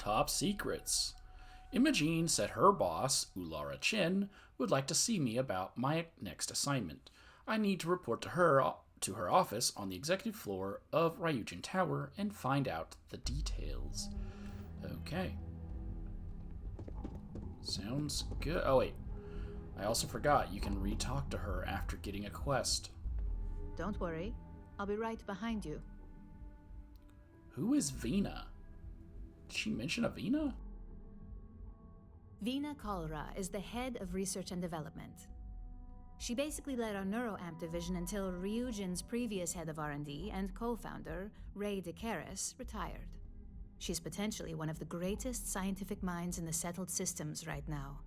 Top secrets. Imogene said her boss, Ulara Chin, would like to see me about my next assignment. I need to report to her office on the executive floor of Ryujin Tower and find out the details. Okay. Sounds good. Oh, wait. I also forgot you can re-talk to her after getting a quest. Don't worry. I'll be right behind you. Who is Vina? Did she mention a Vina? Vina Kalra is the head of research and development. She basically led our neuroamp division until Ryujin's previous head of R&D and co-founder, Ray DeCaris, retired. She's potentially one of the greatest scientific minds in the settled systems right now.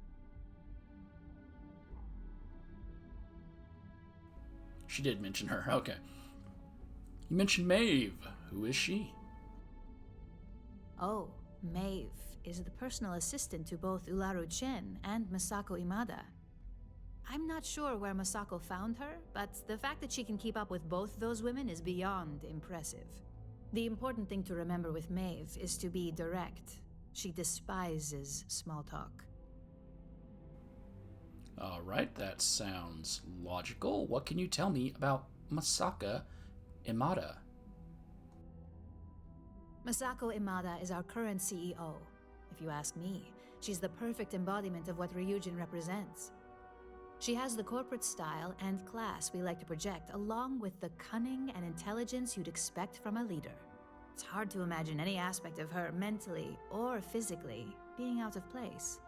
She did mention her. Okay. You mentioned Maeve. Who is she? Oh, Maeve is the personal assistant to both Ularu Chen and Masako Imada. I'm not sure where Masako found her, but the fact that she can keep up with both those women is beyond impressive. The important thing to remember with Maeve is to be direct. She despises small talk. Alright, that sounds logical. What can you tell me about Masaka Imada? Masako Imada is our current CEO. If you ask me, she's the perfect embodiment of what Ryujin represents. She has the corporate style and class we like to project, along with the cunning and intelligence you'd expect from a leader. It's hard to imagine any aspect of her, mentally or physically, being out of place.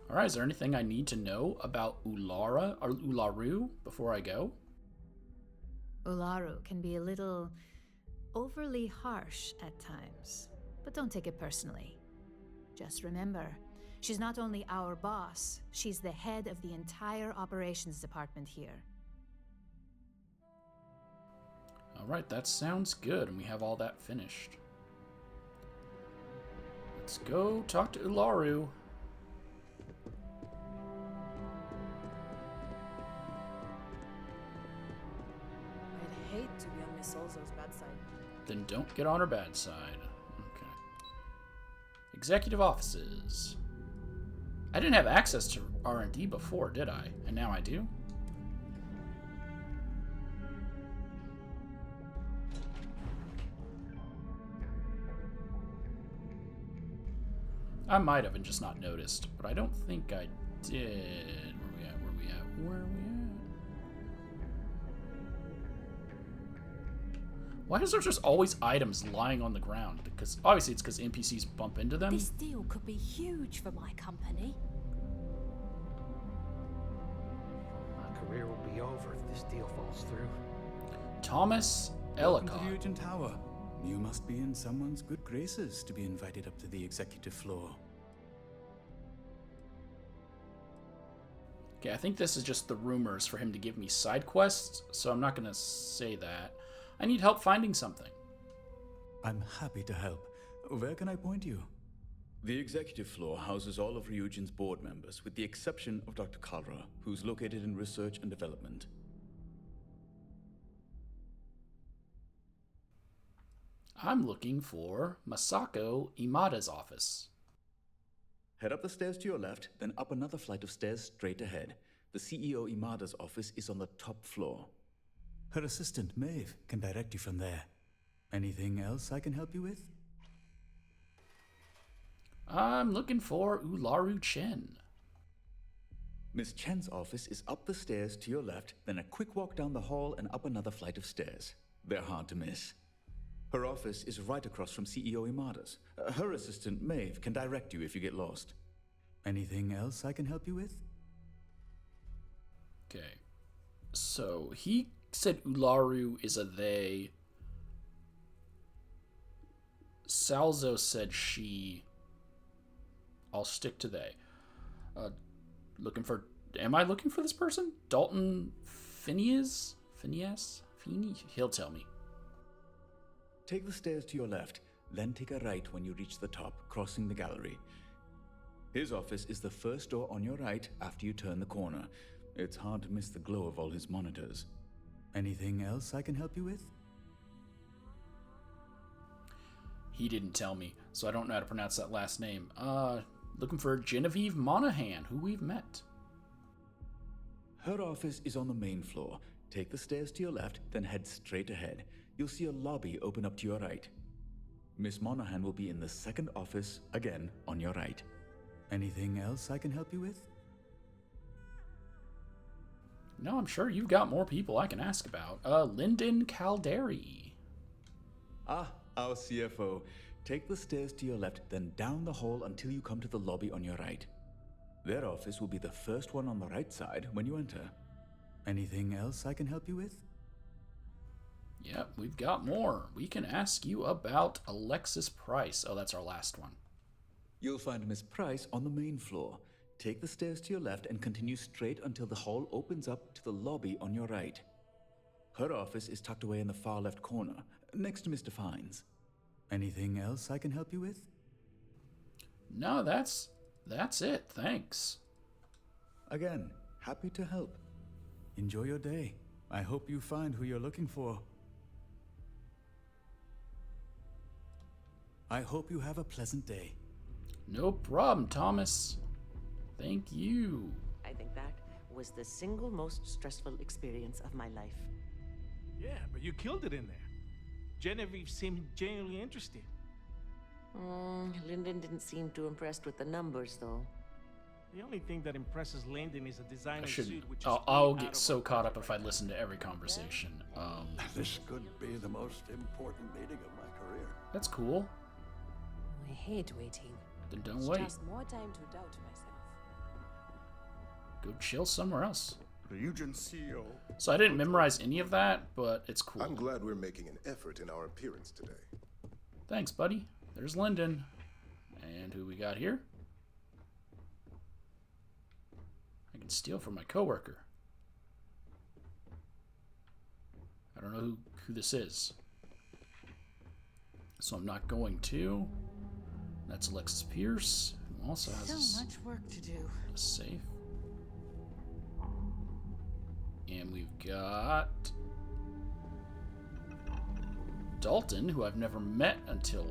Alright, is there anything I need to know about Ulara or Ularu before I go? Ularu can be a little overly harsh at times, but don't take it personally. Just remember, she's not only our boss, she's the head of the entire operations department here. Alright, that sounds good, and we have all that finished. Let's go talk to Ularu. I'd hate to be on Miss Olzo's bad side. Then don't get on her bad side. Okay. Executive offices. I didn't have access to R&D before, did I? And now I do? I might have and just not noticed, but I don't think I did. Where are we at? Why is there just always items lying on the ground? Because obviously it's because NPCs bump into them. This deal could be huge for my company. My career will be over if this deal falls through. Thomas Welcome to Ellicott. Ryujin Tower. You must be in someone's good graces to be invited up to the executive floor. Okay, I think this is just the rumors for him to give me side quests, so I'm not going to say that. I need help finding something. I'm happy to help. Where can I point you? The executive floor houses all of Ryujin's board members, with the exception of Dr. Kalra, who's located in research and development. I'm looking for Masako Imada's office. Head up the stairs to your left, then up another flight of stairs straight ahead. The CEO Imada's office is on the top floor. Her assistant, Maeve, can direct you from there. Anything else I can help you with? I'm looking for Ularu Chen. Miss Chen's office is up the stairs to your left, then a quick walk down the hall and up another flight of stairs. They're hard to miss. Her office is right across from CEO Imada's. Her assistant, Maeve, can direct you if you get lost. Anything else I can help you with? Okay. So, he said Ularu is a they. Salzo said she. I'll stick to they. Looking for... Am I looking for this person? Dalton Phineas? Phineas? He'll tell me. Take the stairs to your left, then take a right when you reach the top, crossing the gallery. His office is the first door on your right after you turn the corner. It's hard to miss the glow of all his monitors. Anything else I can help you with? He didn't tell me, so I don't know how to pronounce that last name. Looking for Genevieve Monahan, who we've met. Her office is on the main floor. Take the stairs to your left, then head straight ahead. You'll see a lobby open up to your right. Miss Monahan will be in the second office, again, on your right. Anything else I can help you with? No, I'm sure you've got more people I can ask about. Lyndon Calderi. Ah, our CFO. Take the stairs to your left, then down the hall until you come to the lobby on your right. Their office will be the first one on the right side when you enter. Anything else I can help you with? Yep, we've got more. We can ask you about Alexis Price. Oh, that's our last one. You'll find Miss Price on the main floor. Take the stairs to your left and continue straight until the hall opens up to the lobby on your right. Her office is tucked away in the far left corner, next to Mr. Fine's. Anything else I can help you with? No, that's it. Thanks. Again, happy to help. Enjoy your day. I hope you find who you're looking for. I hope you have a pleasant day. No problem, Thomas. Thank you. I think that was the single most stressful experience of my life. Yeah, but you killed it in there. Genevieve seemed genuinely interested. Lyndon didn't seem too impressed with the numbers, though. The only thing that impresses Lyndon is a I designer should. suit, which is I'll way out get of so our caught up budget if I right listen to every conversation. This could be the most important meeting of my career. That's cool. I hate waiting. Then don't It's wait. just more time to doubt myself. Go chill somewhere else. Ryujin CEO. So I didn't memorize any of that, but it's cool. I'm glad we're making an effort in our appearance today. Thanks, buddy. There's Lyndon. And who we got here? I can steal from my coworker. I don't know who this is. So I'm not going to. That's Alexis Pierce, who also has So much work to do. a safe. And we've got Dalton, who I've never met until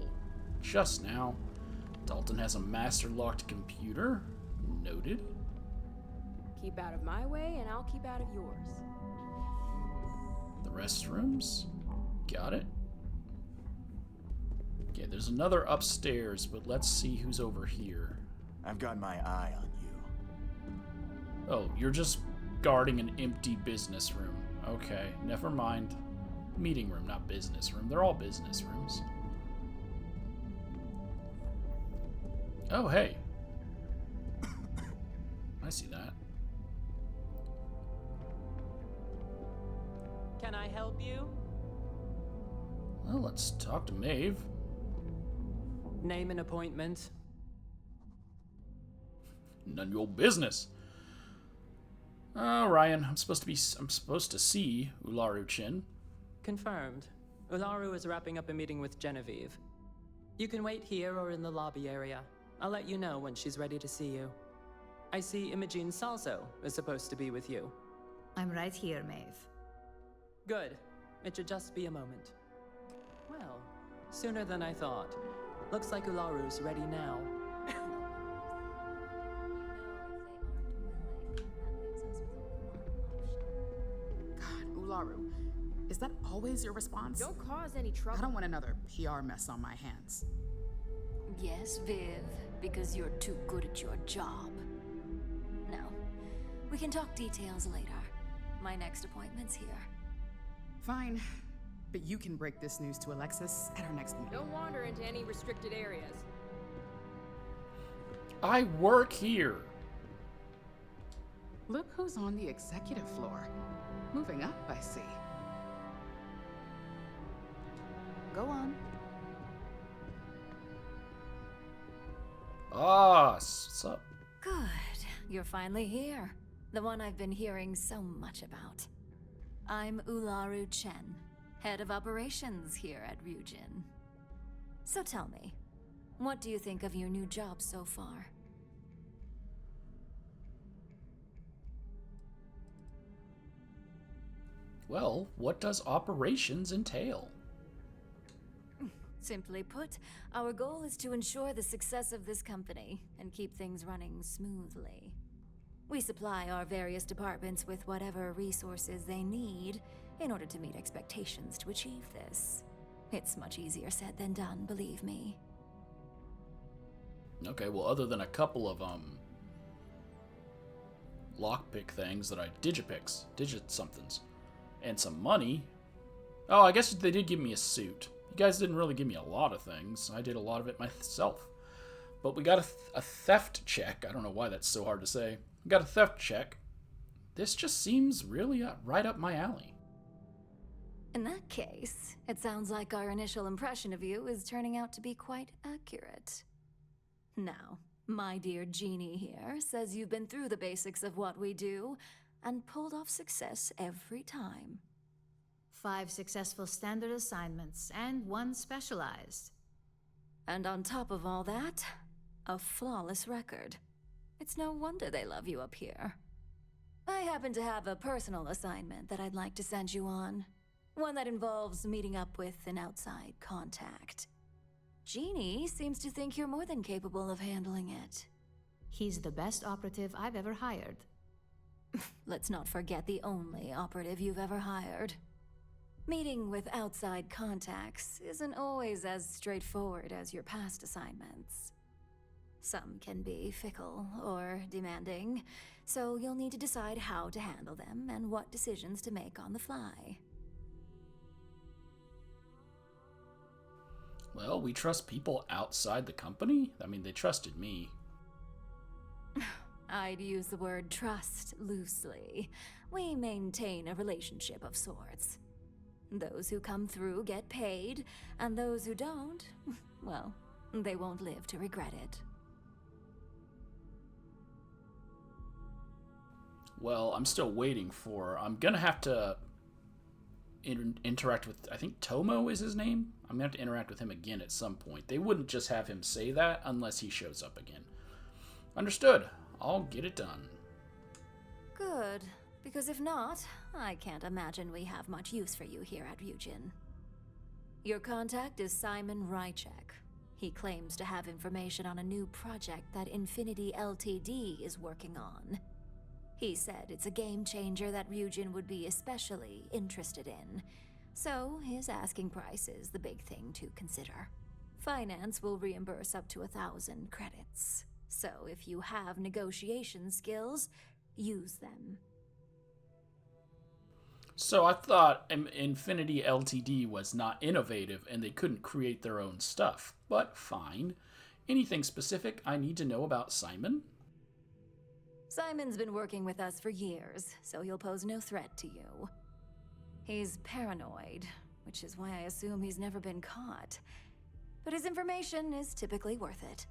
just now. Dalton has a master locked computer. Noted. Keep out of my way, and I'll keep out of yours. The restrooms. Got it. Okay, there's another upstairs, but let's see who's over here. I've got my eye on you. Oh, you're just guarding an empty business room. Okay, never mind. Meeting room, not business room. They're all business rooms. Oh, hey. I see that. Can I help you? Well, let's talk to Maeve. Name an appointment. None of your business. Oh, Ryan, I'm supposed to see Ularu Chin. Confirmed. Ularu is wrapping up a meeting with Genevieve. You can wait here or in the lobby area. I'll let you know when she's ready to see you. I see Imogene Salso is supposed to be with you. I'm right here, Maeve. Good. It should just be a moment. Well, sooner than I thought. Looks like Ularu's ready now. God, Ularu, is that always your response? Don't cause any trouble. I don't want another PR mess on my hands. Yes, Viv, because you're too good at your job. No, we can talk details later. My next appointment's here. Fine, but you can break this news to Alexis at our next meeting. Don't wander into any restricted areas. I work here. Look who's on the executive floor. Moving up, I see. Go on. What's up? Good. You're finally here. The one I've been hearing so much about. I'm Ularu Chen, head of operations here at Ryujin. So tell me, what do you think of your new job so far? Well, what does operations entail? Simply put, our goal is to ensure the success of this company and keep things running smoothly. We supply our various departments with whatever resources they need in order to meet expectations to achieve this. It's much easier said than done, believe me. Okay, well, other than a couple of, lockpick things that digit somethings, and some money. Oh, I guess they did give me a suit. You guys didn't really give me a lot of things. I did a lot of it myself. But we got a theft check. I don't know why that's so hard to say. We got a theft check. This just seems really right up my alley. In that case, it sounds like our initial impression of you is turning out to be quite accurate. Now, my dear Jeannie here says you've been through the basics of what we do and pulled off success every time. 5 successful standard assignments and 1 specialized. And on top of all that, a flawless record. It's no wonder they love you up here. I happen to have a personal assignment that I'd like to send you on. One that involves meeting up with an outside contact. Jeannie seems to think you're more than capable of handling it. He's the best operative I've ever hired. Let's not forget the only operative you've ever hired. Meeting with outside contacts isn't always as straightforward as your past assignments. Some can be fickle or demanding, so you'll need to decide how to handle them and what decisions to make on the fly. Well, we trust people outside the company? I mean, they trusted me. I'd use the word trust loosely. We maintain a relationship of sorts. Those who come through get paid, and those who don't, well, they won't live to regret it. Well, I'm still waiting for... I'm gonna have to interact with... I think Tomo is his name? I'm gonna have to interact with him again at some point. They wouldn't just have him say that unless he shows up again. Understood. I'll get it done. Good. Because if not, I can't imagine we have much use for you here at Ryujin. Your contact is Simon Rychek. He claims to have information on a new project that Infinity Ltd. Is working on. He said it's a game changer that Ryujin would be especially interested in, so his asking price is the big thing to consider. Finance will reimburse up to 1,000 credits, so if you have negotiation skills, use them. So I thought Infinity Ltd. Was not innovative and they couldn't create their own stuff, but fine. Anything specific I need to know about Simon? Simon's been working with us for years, so he'll pose no threat to you. He's paranoid, which is why I assume he's never been caught. But his information is typically worth it.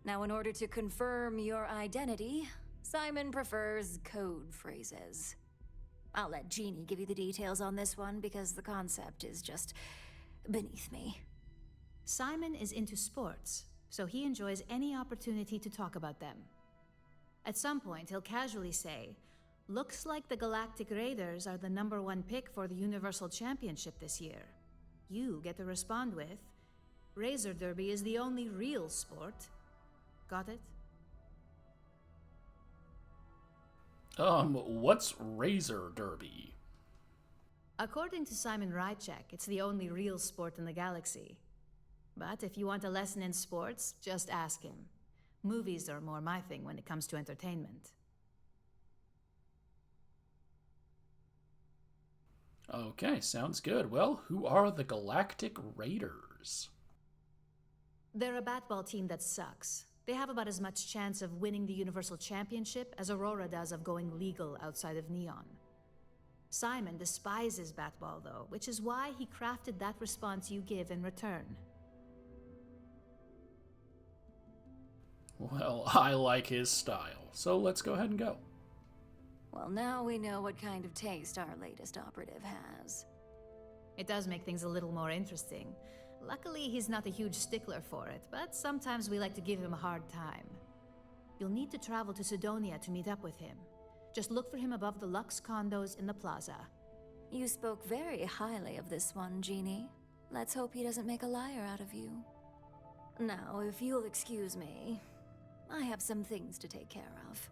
Now, in order to confirm your identity, Simon prefers code phrases. I'll let Jeannie give you the details on this one because the concept is just beneath me. Simon is into sports, so he enjoys any opportunity to talk about them. At some point, he'll casually say, "Looks like the Galactic Raiders are the #1 pick for the Universal Championship this year." You get to respond with, "Razor Derby is the only real sport." Got it? What's Razor Derby? According to Simon Rychek, it's the only real sport in the galaxy. But if you want a lesson in sports, just ask him. Movies are more my thing when it comes to entertainment. Okay, sounds good. Well, who are the Galactic Raiders? They're a batball team that sucks. They have about as much chance of winning the Universal Championship as Aurora does of going legal outside of Neon. Simon despises batball, though, which is why he crafted that response you give in return. Well, I like his style, so let's go ahead and go. Well, now we know what kind of taste our latest operative has. It does make things a little more interesting. Luckily, he's not a huge stickler for it, but sometimes we like to give him a hard time. You'll need to travel to Sidonia to meet up with him. Just look for him above the Lux condos in the plaza. You spoke very highly of this one, Jeannie. Let's hope he doesn't make a liar out of you. Now, if you'll excuse me, I have some things to take care of.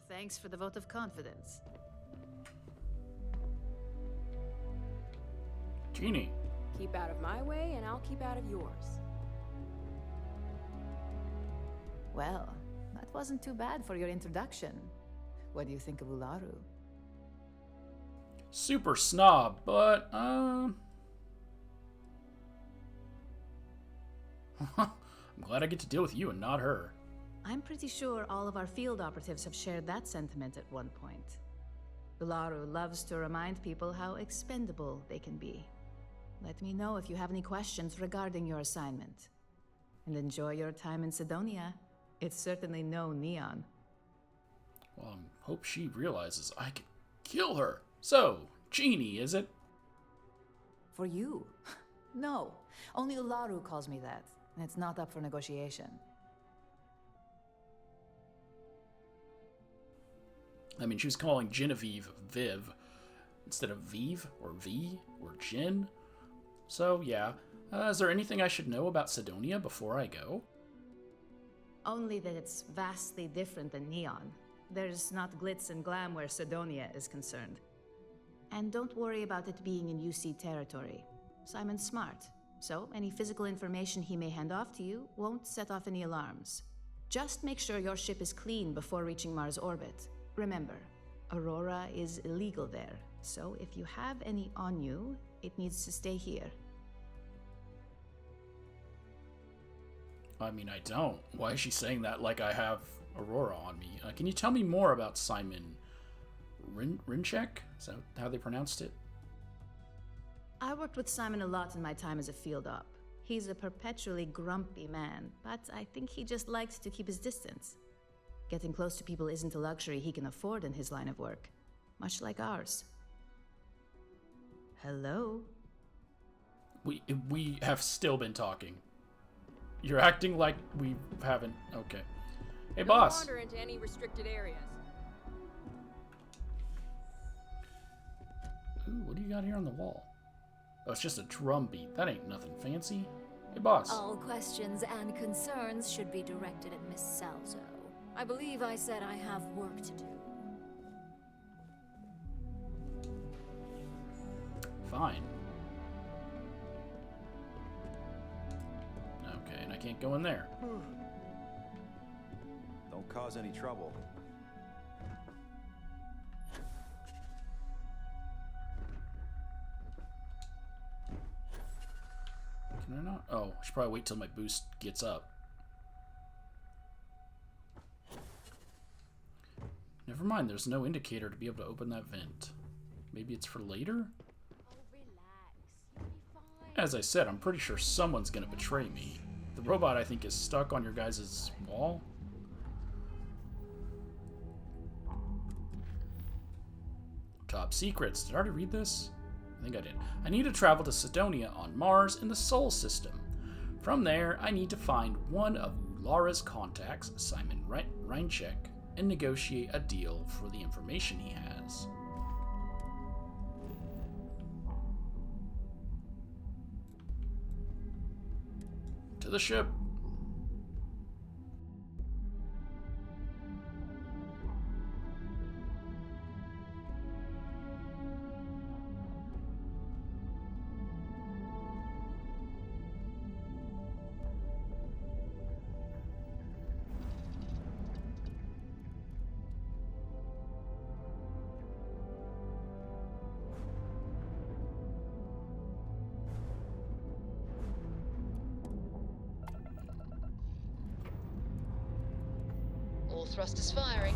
Thanks for the vote of confidence. Genie. Keep out of my way, and I'll keep out of yours. Well, that wasn't too bad for your introduction. What do you think of Ularu? Super snob, but, I'm glad I get to deal with you and not her. I'm pretty sure all of our field operatives have shared that sentiment at one point. Ularu loves to remind people how expendable they can be. Let me know if you have any questions regarding your assignment. And enjoy your time in Sidonia. It's certainly no Neon. Well, I hope she realizes I can kill her. So, Genie, is it? For you? No. Only Ularu calls me that, and it's not up for negotiation. I mean, she was calling Genevieve Viv instead of Vive or V or Jin. So, yeah. Is there anything I should know about Sidonia before I go? Only that it's vastly different than Neon. There's not glitz and glam where Sidonia is concerned. And don't worry about it being in UC territory. Simon's smart, so any physical information he may hand off to you won't set off any alarms. Just make sure your ship is clean before reaching Mars orbit. Remember, Aurora is illegal there, so if you have any on you, it needs to stay here. I mean, I don't. Why is she saying that like I have Aurora on me? Can you tell me more about Simon Rinchek? Is that how they pronounced it? I worked with Simon a lot in my time as a field op. He's a perpetually grumpy man, but I think he just likes to keep his distance. Getting close to people isn't a luxury he can afford in his line of work, much like ours. Hello? We have still been talking. You're acting like we haven't. Okay. Hey, boss. Don't wander into any restricted areas. Ooh, what do you got here on the wall? Oh, it's just a drum beat. That ain't nothing fancy. Hey, boss. All questions and concerns should be directed at Miss Salzo. I believe I said I have work to do. Fine. Okay, and I can't go in there. Don't cause any trouble. Can I not? Oh, I should probably wait till my boost gets up. Never mind, there's no indicator to be able to open that vent. Maybe it's for later? As I said, I'm pretty sure someone's gonna betray me. The robot, I think, is stuck on your guys' wall. Top secrets. Did I already read this? I think I did. I need to travel to Sidonia on Mars in the Sol system. From there, I need to find one of Ulara's contacts, Simon Reinchek, and negotiate a deal for the information he has. To the ship. All thrusters firing.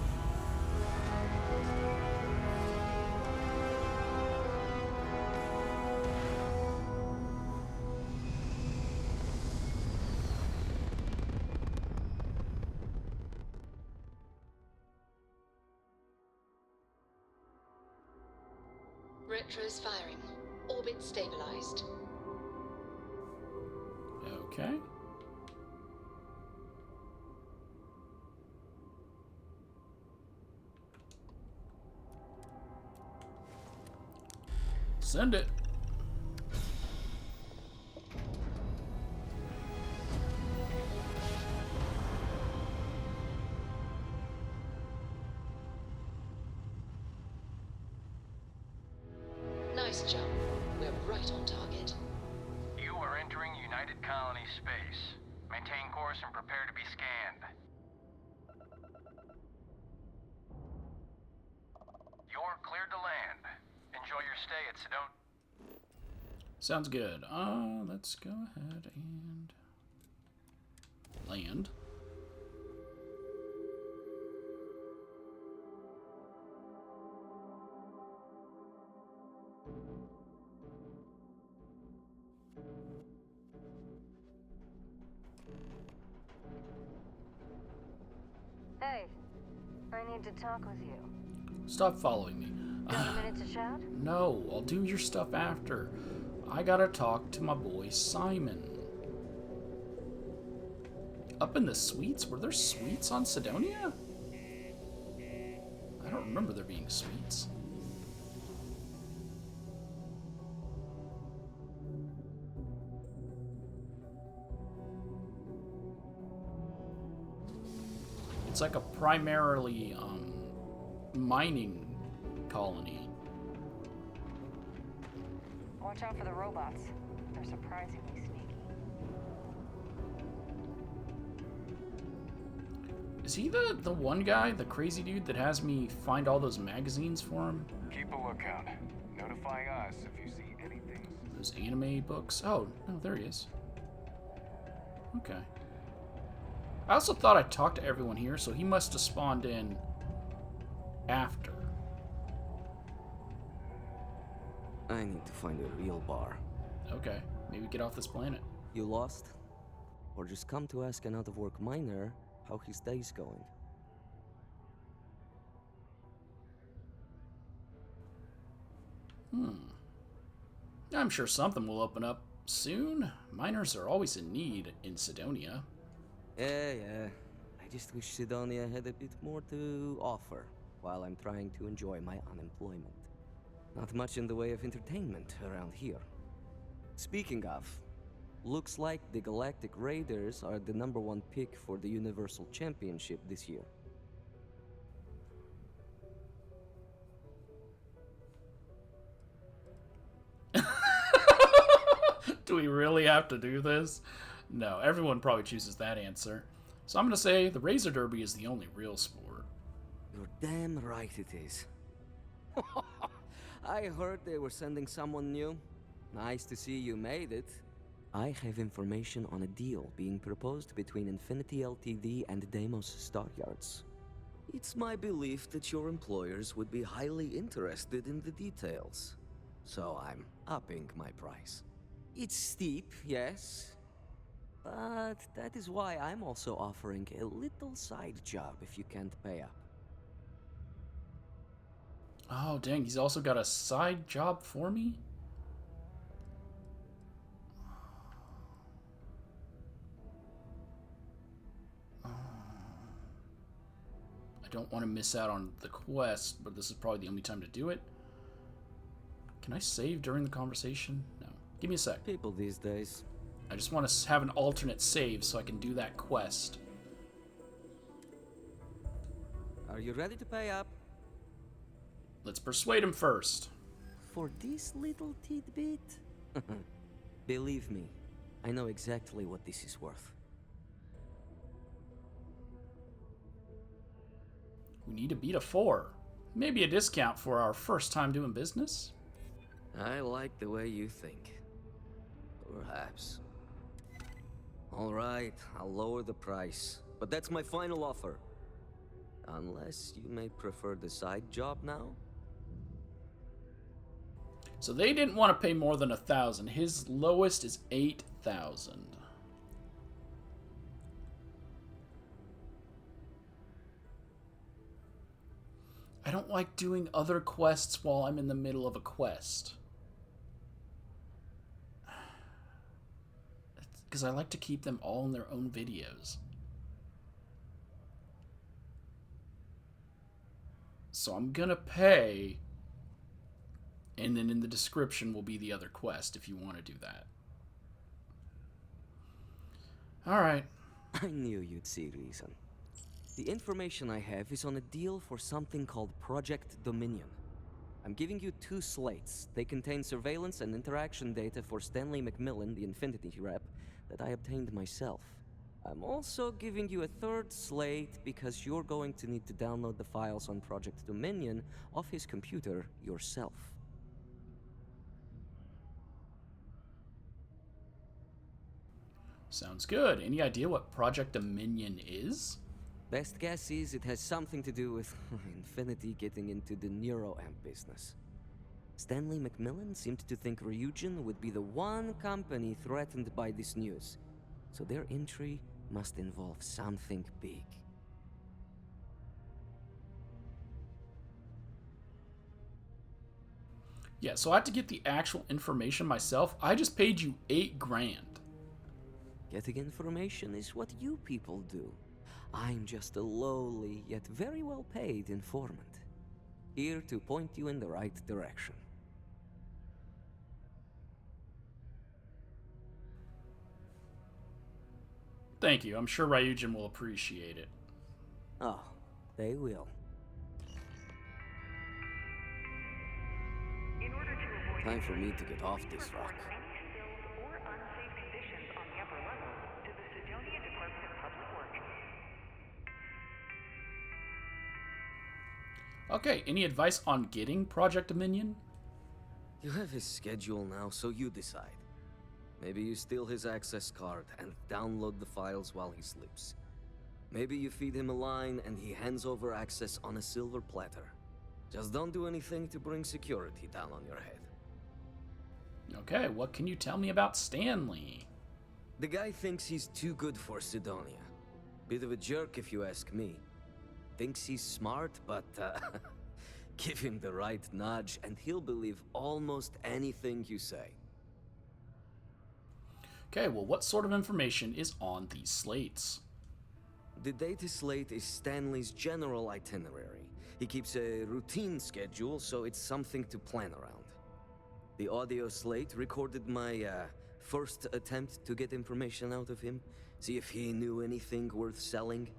Retros firing. Orbit stabilized. Okay. Send it. Nice jump. We're right on target. You are entering United Colony space. Maintain course and prepare to be scanned. You're cleared to land. Enjoy your stay at Sedona. Sounds good. Let's go ahead and land. Hey, I need to talk with you. Stop following me. Got a minute to chat? No, I'll do your stuff after. I gotta talk to my boy Simon. Up in the suites? Were there suites on Sidonia? I don't remember there being suites. It's like a primarily mining colony. Watch out for the robots. They're surprisingly sneaky. Is he the one guy, the crazy dude that has me find all those magazines for him? Keep a lookout. Notify us if you see anything. Those anime books? Oh, no, there he is. Okay. I also thought I talked to everyone here, so he must have spawned in after. I need to find a real bar. Okay, maybe get off this planet. You lost? Or just come to ask an out-of-work miner how his day's going? I'm sure something will open up soon. Miners are always in need in Sidonia. Yeah. I just wish Sidonia had a bit more to offer while I'm trying to enjoy my unemployment. Not much in the way of entertainment around here. Speaking of, looks like the Galactic Raiders are the #1 pick for the Universal Championship this year. Do we really have to do this? No, everyone probably chooses that answer. So I'm going to say the Razor Derby is the only real sport. You're damn right it is. I heard they were sending someone new. Nice to see you made it. I have information on a deal being proposed between Infinity Ltd and Deimos Staryards. It's my belief that your employers would be highly interested in the details. So I'm upping my price. It's steep, yes. But that is why I'm also offering a little side job if you can't pay up. Oh, dang, he's also got a side job for me? I don't want to miss out on the quest, but this is probably the only time to do it. Can I save during the conversation? No. Give me a sec. People these days. I just want to have an alternate save so I can do that quest. Are you ready to pay up? Let's persuade him first. For this little tidbit? Believe me, I know exactly what this is worth. We need to beat a 4. Maybe a discount for our first time doing business? I like the way you think. Perhaps. Alright, I'll lower the price. But that's my final offer. Unless you may prefer the side job now? So they didn't want to pay more than 1,000. His lowest is 8,000. I don't like doing other quests while I'm in the middle of a quest. Because I like to keep them all in their own videos. So I'm gonna pay, and then in the description will be the other quest if you want to do that. Alright. I knew you'd see reason. The information I have is on a deal for something called Project Dominion. I'm giving you 2 slates. They contain surveillance and interaction data for Stanley McMillan, the Infinity rep, that I obtained myself. I'm also giving you a 3rd slate because you're going to need to download the files on Project Dominion off his computer yourself. Sounds good. Any idea what Project Dominion is? Best guess is it has something to do with Infinity getting into the neuroamp business. Stanley McMillan seemed to think Ryujin would be the one company threatened by this news, so their entry must involve something big. Yeah, so I had to get the actual information myself. I just paid you $8 grand. Getting information is what you people do. I'm just a lowly, yet very well paid informant, here to point you in the right direction. Thank you. I'm sure Ryujin will appreciate it. Oh, they will. Time for me to get off this rock. Okay, any advice on getting Project Dominion? You have his schedule now, so you decide. Maybe you steal his access card and download the files while he sleeps. Maybe you feed him a line and he hands over access on a silver platter. Just don't do anything to bring security down on your head. Okay, what can you tell me about Stanley? The guy thinks he's too good for Sidonia. Bit of a jerk if you ask me. Thinks he's smart, but give him the right nudge and he'll believe almost anything you say. Okay, well, what sort of information is on these slates? The data slate is Stanley's general itinerary. He keeps a routine schedule, so it's something to plan around. The audio slate recorded my first attempt to get information out of him, see if he knew anything worth selling.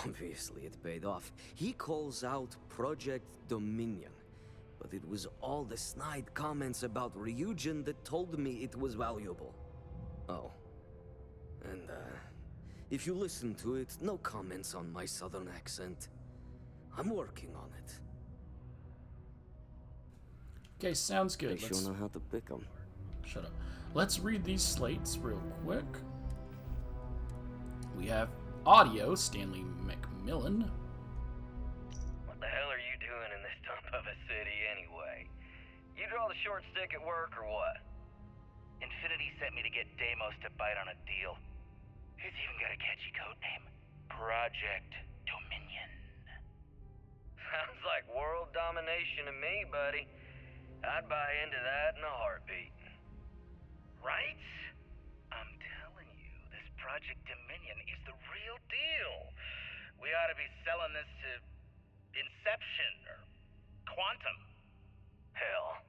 Obviously, it paid off. He calls out Project Dominion, but it was all the snide comments about Ryujin that told me it was valuable. Oh. And, if you listen to it, no comments on my southern accent. I'm working on it. Okay, sounds good. They sure know how to pick 'em. Shut up. Let's read these slates real quick. We have audio, Stanley McMillan. What the hell are you doing in this dump of a city anyway? You draw the short stick at work or what? Infinity sent me to get Deimos to bite on a deal. It's even got a catchy code name. Project Dominion. Sounds like world domination to me, buddy. I'd buy into that in a heartbeat. Right? I'm telling you, this Project Dominion is the real deal. We ought to be selling this to Inception or Quantum. Hell,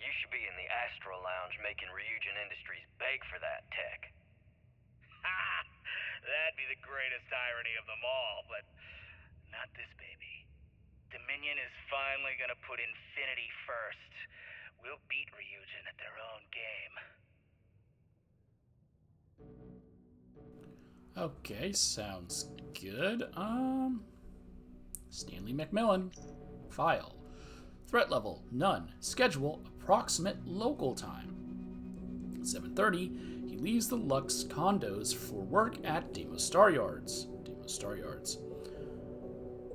you should be in the Astro Lounge making Ryujin Industries beg for that tech. Ha! That'd be the greatest irony of them all, but not this baby. Dominion is finally gonna put Infinity first. We'll beat Ryujin at their own game. Okay, sounds good. Stanley McMillan. File. Threat level, none. Schedule, approximate local time. 7:30, he leaves the Lux condos for work at Deimos Star Yards.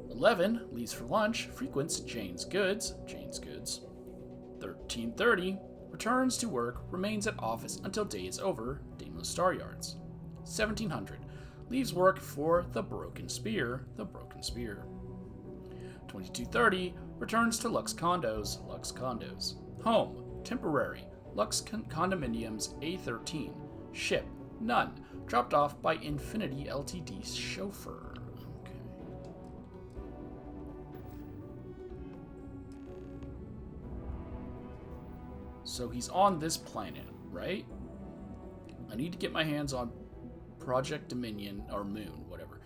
11, leaves for lunch, frequents Jane's Goods. 13:30, returns to work, remains at office until day is over, Deimos Star Yards. 1700, leaves work for the Broken Spear. 22:30, returns to Lux Condos. Home, temporary, Lux Condominiums A13. Ship, none. Dropped off by Infinity Ltd's chauffeur. Okay. So he's on this planet, right? I need to get my hands on Project Dominion, or Moon, whatever.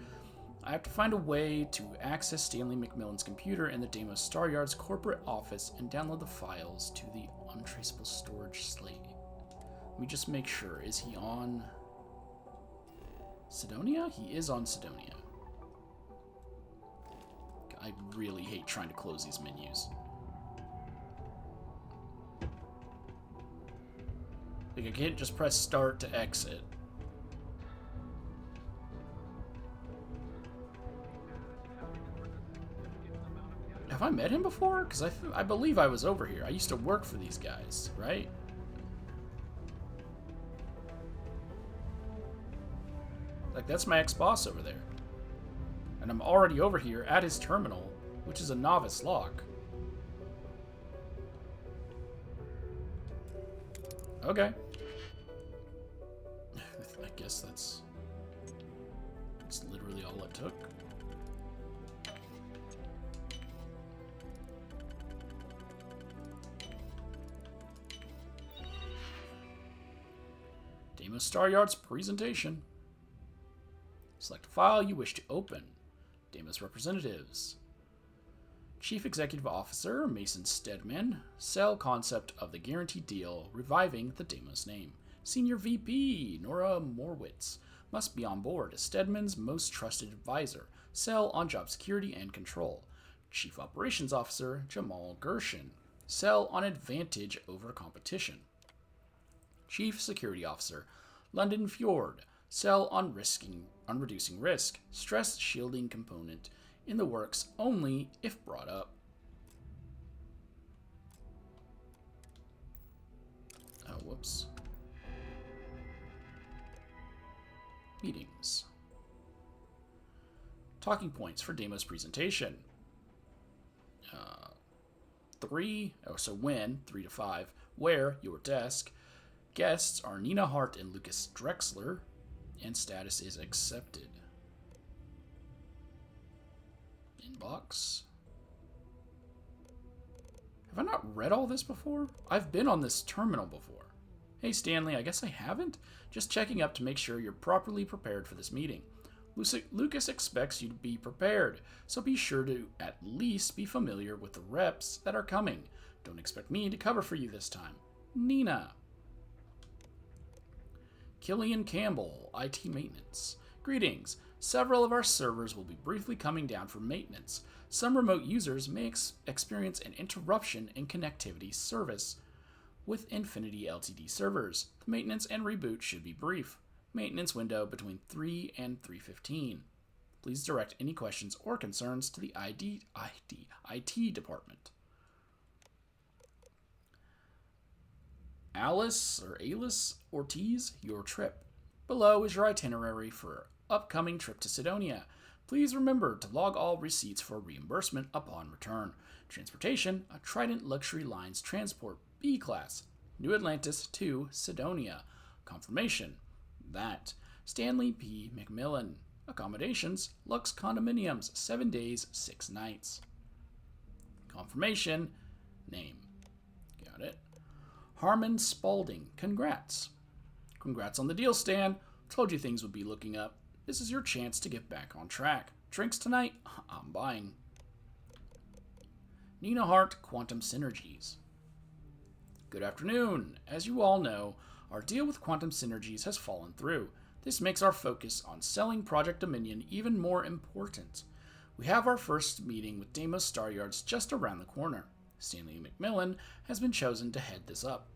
I have to find a way to access Stanley McMillan's computer in the Deimos Star Yard's corporate office and download the files to the untraceable storage slate. Let me just make sure. Is he on Sidonia? He is on Sidonia. I really hate trying to close these menus. Like, I can't just press start to exit. Have I met him before? Because I believe I was over here. I used to work for these guys, right? Like, that's my ex-boss over there. And I'm already over here at his terminal, which is a novice lock. Okay. I guess that's literally all it took. Deimos Star Yard's presentation. Select a file you wish to open. Deimos representatives. Chief Executive Officer Mason Stedman. Sell concept of the guaranteed deal, reviving the Deimos name. Senior VP Nora Morwitz must be on board as Stedman's most trusted advisor. Sell on job security and control. Chief Operations Officer Jamal Gershon. Sell on advantage over competition. Chief Security Officer London Fjord. Sell on reducing risk. Stress shielding component in the works only if brought up. Oh, whoops. Meetings. Talking points for Deimos presentation. 3. Oh, so when, 3 to 5. Where, your desk. Guests are Nina Hart and Lucas Drexler, and status is accepted. Inbox. Have I not read all this before? I've been on this terminal before. Hey Stanley, I guess I haven't? Just checking up to make sure you're properly prepared for this meeting. Lucas expects you to be prepared, so be sure to at least be familiar with the reps that are coming. Don't expect me to cover for you this time. Nina. Killian Campbell, IT Maintenance. Greetings. Several of our servers will be briefly coming down for maintenance. Some remote users may experience an interruption in connectivity service with Infinity LTD servers. The maintenance and reboot should be brief. Maintenance window between 3 and 3:15. Please direct any questions or concerns to the IT department. Alice Ortiz, your trip. Below is your itinerary for upcoming trip to Sidonia. Please remember to log all receipts for reimbursement upon return. Transportation, a Trident Luxury Lines Transport B Class, New Atlantis to Sidonia. Confirmation, that Stanley P. McMillan. Accommodations, Lux Condominiums, 7 days, 6 nights. Confirmation, name. Got it. Harmon Spaulding, congrats. Congrats on the deal, Stan. Told you things would be looking up. This is your chance to get back on track. Drinks tonight? I'm buying. Nina Hart, Quantum Synergies. Good afternoon. As you all know, our deal with Quantum Synergies has fallen through. This makes our focus on selling Project Dominion even more important. We have our first meeting with Deimos Star Yards just around the corner. Stanley McMillan has been chosen to head this up.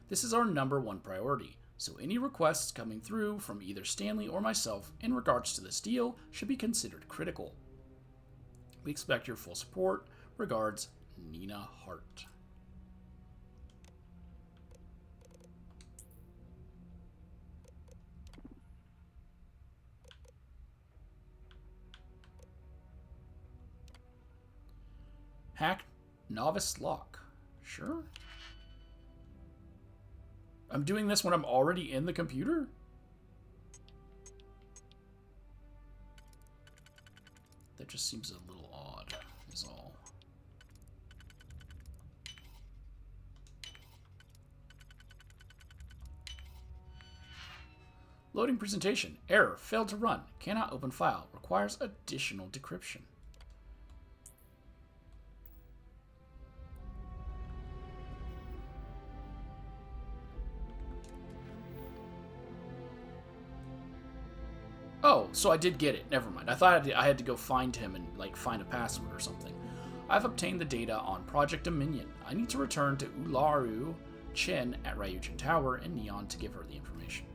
This is our #1 priority, so any requests coming through from either Stanley or myself in regards to this deal should be considered critical. We expect your full support. Regards, Nina Hart. Hack Novice Lock. Sure. I'm doing this when I'm already in the computer? That just seems a little odd, is all. Loading presentation. Error. Failed to run. Cannot open file. Requires additional decryption. Oh, so I did get it. Never mind. I thought I had to go find him and, like, find a password or something. I've obtained the data on Project Dominion. I need to return to Ularu Chen at Ryujin Tower in Neon to give her the information.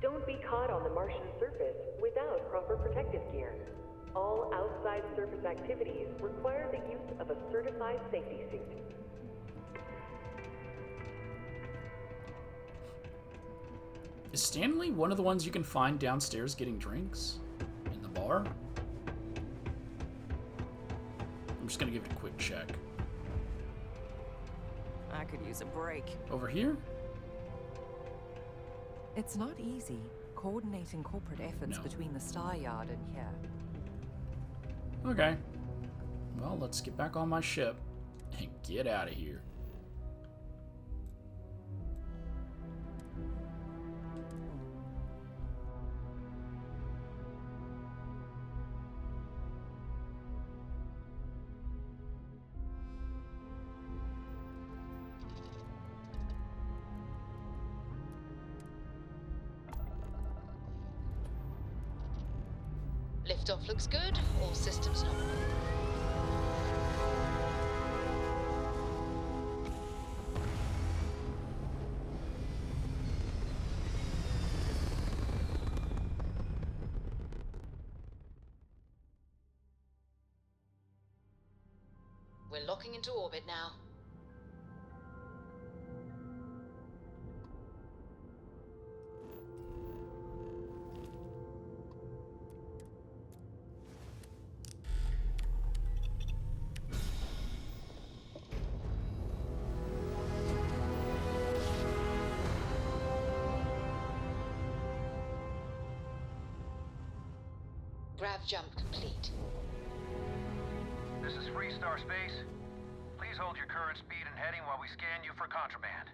Don't be caught on the Martian surface without proper protective gear. All outside surface activities require the use of a certified safety suit. Is Stanley one of the ones you can find downstairs getting drinks? In the bar? I'm just gonna give it a quick check. I could use a break. Over here? It's not easy coordinating corporate efforts between the Star Yard and here. Okay. Well, let's get back on my ship and get out of here. Liftoff looks good. All systems nominal. We're locking into orbit now. Grav jump complete. This is Freestar Space. Please hold your current speed and heading while we scan you for contraband.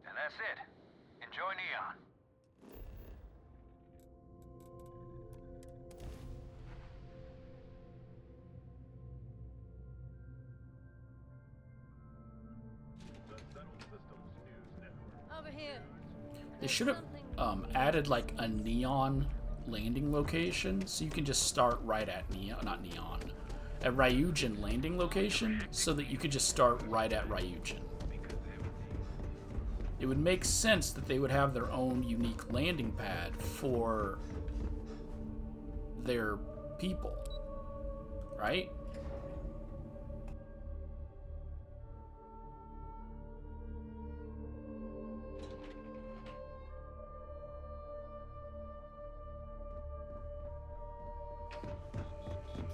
And that's it. Enjoy Neon. Over here. They should have added like a neon landing location, so you can just start right at at Ryujin landing location, so that you could just start right at Ryujin. It would make sense that they would have their own unique landing pad for their people, right?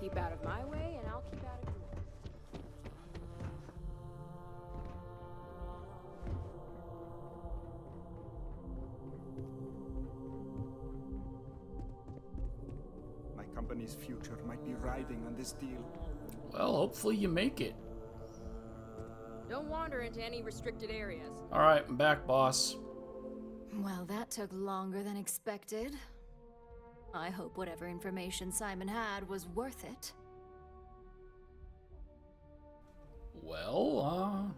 Keep out of my way, and I'll keep out of yours. My company's future might be riding on this deal. Well, hopefully you make it. Don't wander into any restricted areas. Alright, I'm back, boss. Well, that took longer than expected. I hope whatever information Simon had was worth it. Well,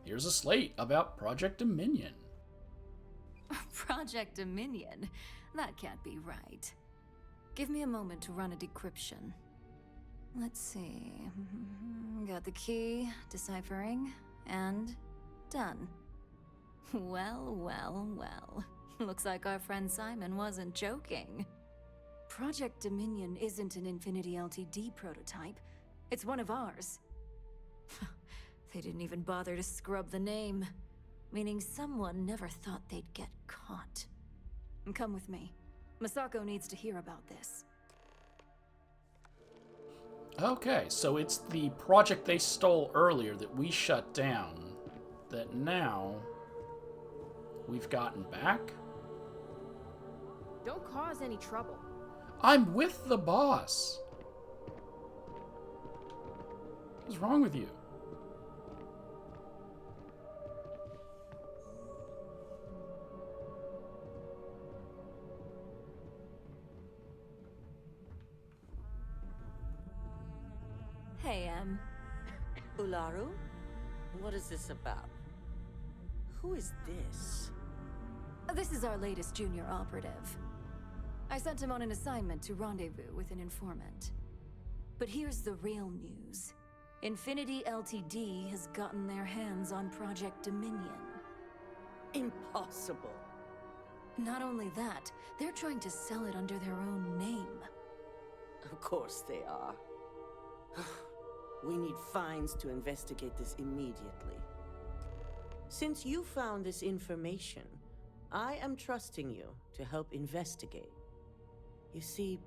here's a slate about Project Dominion. Project Dominion? That can't be right. Give me a moment to run a decryption. Let's see. Got the key, deciphering, and done. Well, well, well. Looks like our friend Simon wasn't joking. Project Dominion isn't an Infinity LTD prototype. It's one of ours. They didn't even bother to scrub the name, meaning someone never thought they'd get caught. Come with me. Masako needs to hear about this. Okay, so it's the project they stole earlier that we shut down, that now we've gotten back? Don't cause any trouble. I'm with the boss. What's wrong with you? Hey, Ularu? What is this about? Who is this? This is our latest junior operative. I sent him on an assignment to rendezvous with an informant. But here's the real news. Infinity Ltd. has gotten their hands on Project Dominion. Impossible. Not only that, they're trying to sell it under their own name. Of course they are. We need fines to investigate this immediately. Since you found this information, I am trusting you to help investigate. You see,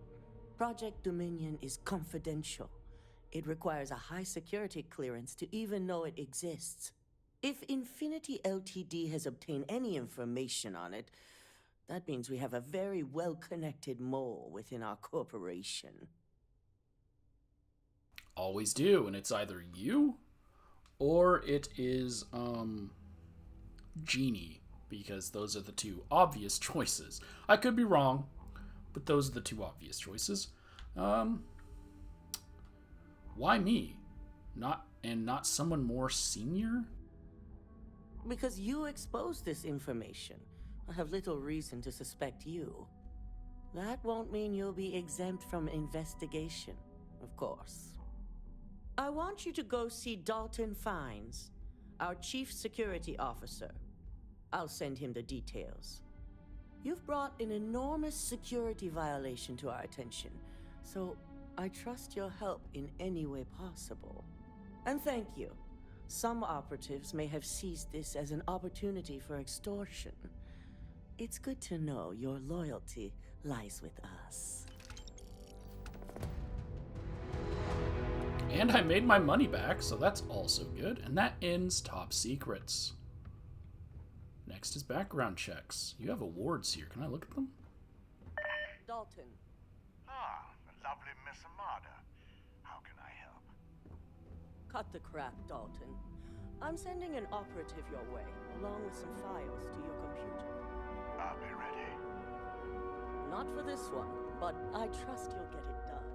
Project Dominion is confidential. It requires a high security clearance to even know it exists. If Infinity Ltd. has obtained any information on it, that means we have a very well-connected mole within our corporation. Always do, and it's either you or it is Genie, because those are the two obvious choices. I could be wrong, but those are the two obvious choices. Why me? Not someone more senior? Because you exposed this information. I have little reason to suspect you. That won't mean you'll be exempt from investigation, of course. I want you to go see Dalton Fines, our Chief Security Officer. I'll send him the details. You've brought an enormous security violation to our attention, so I trust your help in any way possible. And thank you. Some operatives may have seized this as an opportunity for extortion. It's good to know your loyalty lies with us. And I made my money back, so that's also good. And that ends Top Secrets. Next is background checks. You have awards here. Can I look at them? Dalton. Ah, the lovely Miss Amada. How can I help? Cut the crap, Dalton. I'm sending an operative your way, along with some files to your computer. I'll be ready. Not for this one, but I trust you'll get it done.